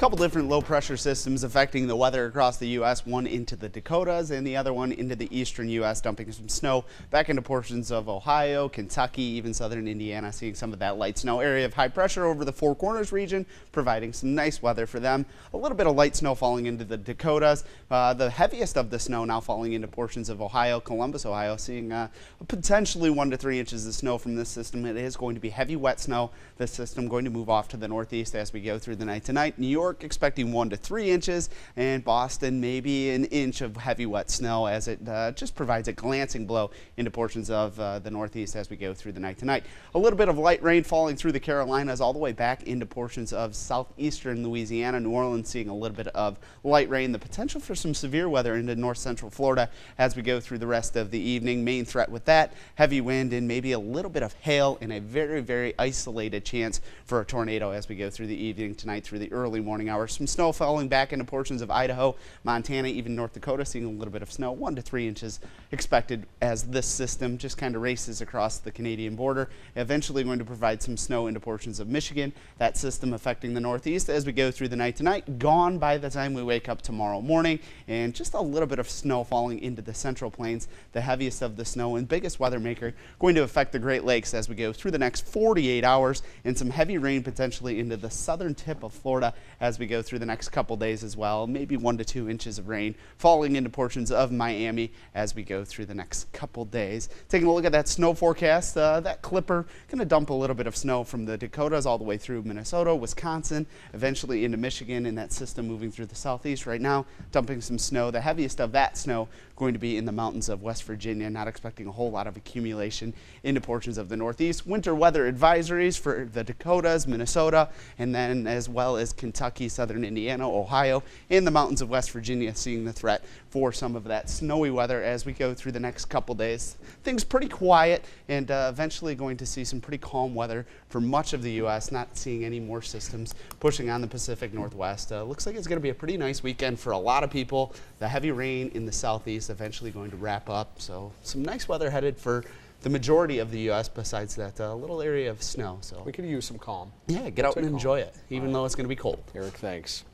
couple different low pressure systems affecting the weather across the U.S. One into the Dakotas and the other one into the eastern U.S., dumping some snow back into portions of Ohio, Kentucky, even southern Indiana, seeing some of that light snow. Area of high pressure over the Four Corners region, providing some nice weather for them. A little bit of light snow falling into the Dakotas. The heaviest of the snow now falling into portions of Ohio, Columbus, Ohio, seeing potentially 1 to 3 inches of snow from this system. It is going to be heavy, wet snow. This system going to move off to the northeast as we go through the night tonight. New York expecting 1 to 3 inches, and Boston maybe an inch of heavy wet snow as it just provides a glancing blow into portions of the northeast as we go through the night tonight. A little bit of light rain falling through the Carolinas all the way back into portions of southeastern Louisiana. New Orleans seeing a little bit of light rain. The potential for some severe weather into north central Florida as we go through the rest of the evening. Main threat with that, heavy wind and maybe a little bit of hail and a very, very isolated chance for a tornado as we go through the evening tonight through the early morning hours. Some snow falling back into portions of Idaho, Montana, even North Dakota, seeing a little bit of snow. 1 to 3 inches expected as this system just kind of races across the Canadian border. Eventually going to provide some snow into portions of Michigan. That system affecting the northeast as we go through the night tonight. Gone by the time we wake up tomorrow morning, and just a little bit of snow falling into the central plains. The heaviest of the snow and biggest weather maker going to affect the Great Lakes as we go through the next 48 hours, and some heavy rain potentially into the southern tip of Florida as we go through the next couple days as well. Maybe 1 to 2 inches of rain falling into portions of Miami as we go through the next couple days. Taking a look at that snow forecast, that clipper going to dump a little bit of snow from the Dakotas all the way through Minnesota, Wisconsin, eventually into Michigan, and that system moving through the southeast right now, dumping some snow. The heaviest of that snow going to be in the mountains of West Virginia. Not expecting a whole lot of accumulation into portions of the northeast. Winter weather advisories for the Dakotas, Minnesota, and then as well as Kentucky, southern Indiana, Ohio, and the mountains of West Virginia, seeing the threat for some of that snowy weather as we go through the next couple days. Things pretty quiet, and eventually going to see some pretty calm weather for much of the U.S. Not seeing any more systems pushing on the Pacific Northwest. Looks like it's going to be a pretty nice weekend for a lot of people. The heavy rain in the southeast eventually going to wrap up, so some nice weather headed for the majority of the U.S. besides that little area of snow. So we could use some calm. Yeah, get out and enjoy it, even though it's going to be cold. Eric, thanks.